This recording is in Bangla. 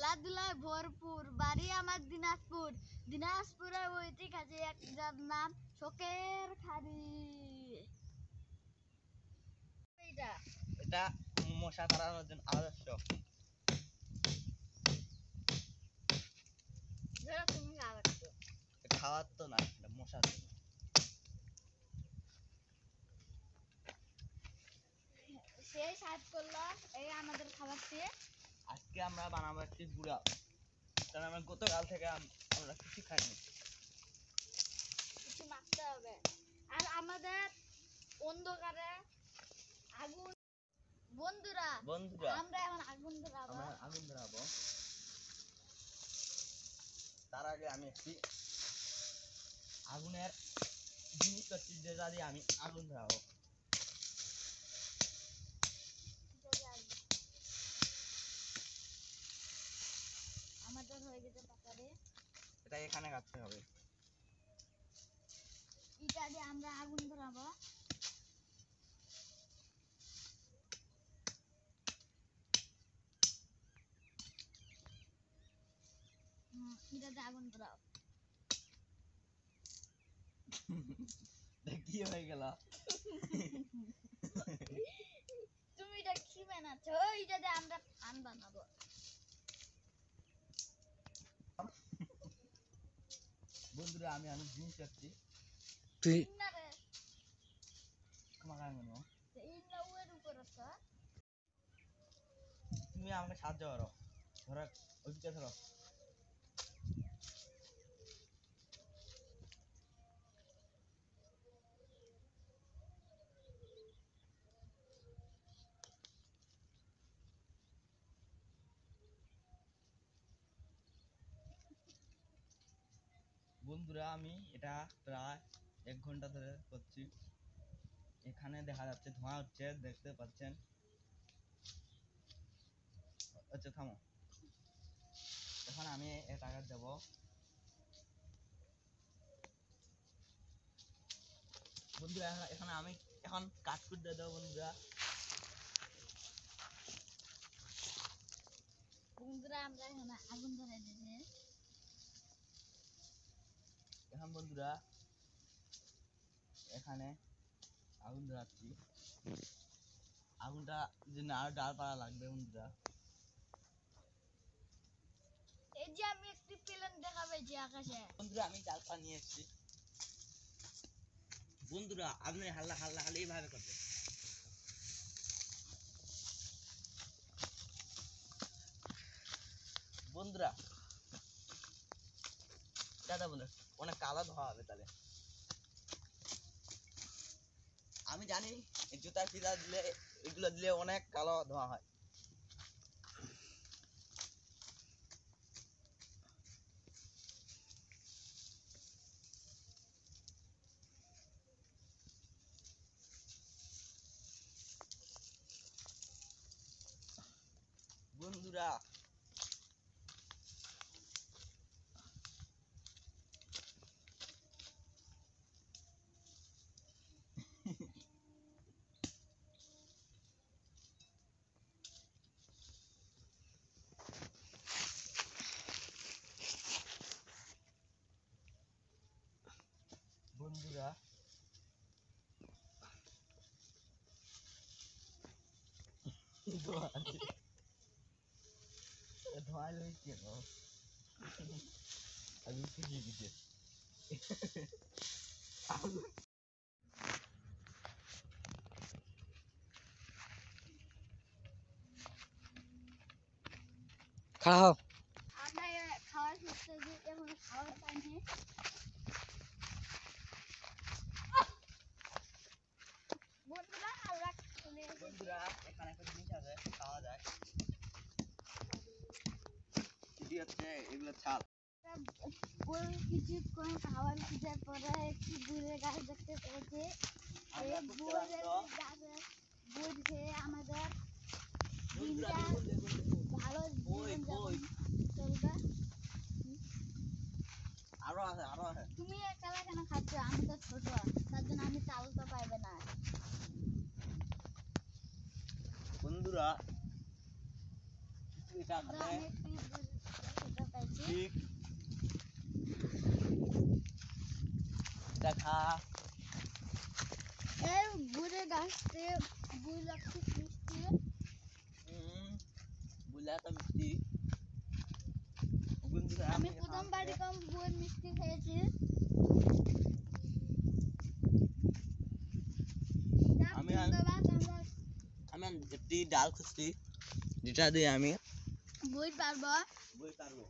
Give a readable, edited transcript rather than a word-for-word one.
খেলাধুলায় ভরপুর, বাড়ি আমার দিনাজপুর। দিনাজপুরে ঐতিহাসে এক যার নাম শোকের খাড়ি। এটা মশা তাড়ানোর জন্য আদর্শ। তুমি খাওয়ার তো না, এটা মশার জন্য। সেই সাজ করলো এই আমাদের খাবার দিয়ে। আজকে আমরা বানাবো একটি গুড়া, কারণ আমরা গতকাল থেকে আমরা কিছু খাইনি। কিছু মাখতে হবে। আর আমাদের অন্ধকারে আগুন। বন্ধুরা আমরা এখন আগুন ধরাবো। তার আগে আমি একটি আগুনের জিনিস করছি, যেটা দিয়ে আমি আগুন ধরাবো। আমাদের হয়ে গেছে পাতারে। এটা এখানে কাটতে হবে। এটা দিয়ে আমরা আগুন ধরাবো। এটা দিয়ে আগুন ধরাও। কি হয়ে গেল? তুমি এটা কি বানাচ্ছো? এটা দিয়ে আমরা ফান বানাবো। বন্ধুরা আমি অনেক জিনিস করছি। তুই তুমি আমাকে সাহায্য করো, ধরো ওইদিকে ধরো। বন্ধুরা আমি এটা প্রায় 1 ঘন্টা ধরে করছি। এখানে দেখা যাচ্ছে ধোঁয়া হচ্ছে, দেখতে পাচ্ছেন। আচ্ছা থামো, এখন আমি টাকা দেব। বন্ধুরা এখানে আমি এখন কাজ করতে দেবো। বন্ধুরা আমরা এখানে আগুন ধরে দিয়েছি। এখন বন্ধুরা এখানে আগুন ধরাচ্ছি। আগুনটা জন্য আরো ডালপালা লাগবে বন্ধুরা। এই যে আমি একটি প্লেন দেখা পেয়েছি আকাশে। বন্ধুরা আমি ডালপালা নিয়ে এসেছি। বন্ধুরা আপনি হাল্লা হাল্লা হাল্লা এইভাবে করবেন। বন্ধুরা দাদা বলে অনেক কালো ধোয়া হবে তাহলে। আমি জানি জুতার ফিতা দিলে, এগুলো দিলে অনেক কালো ধোঁয়া হয়। বন্ধুরা বন্ধুরা ধোঁয়া লইছে আমি খুঁজে দিতে। খাও আমরা খাওয়ার করতে যে এখন খাওয়ার পাইনি। বন্ধুরা আমরা চলে এসেছি। বন্ধুরা এখানে একটা জিনিস আছে, খাওয়া যায়। এটি হচ্ছে এগুলো ছাল। কিছুক্ষণ খাবার খুঁজার পরে একটি গুড়ের গাছ দেখতে পেয়েছি। এই গুড়ের গাছে গুড় খেয়ে আমাদের দিনটা ভালো জীবনযাপন চলবে। আরো আছে। তুমি একালা কেন খাচ্ছ? আমি তো ছোট, তার জন্য আমি চাল তো পাইবে না। বন্ধুরা এটা আমি একটি খা এই বুড়ে গাছতে বুড়া খুব মিষ্টি। বুলা তো মিষ্টি আমি প্রথমবার এরকম বুড়ের মিষ্টি খেয়েছি। আমি ধন্যবাদ। আমরা আমি একটি ডাল খুঁজছি যেটা দিয়ে আমি বই পারবো। বই পারবো।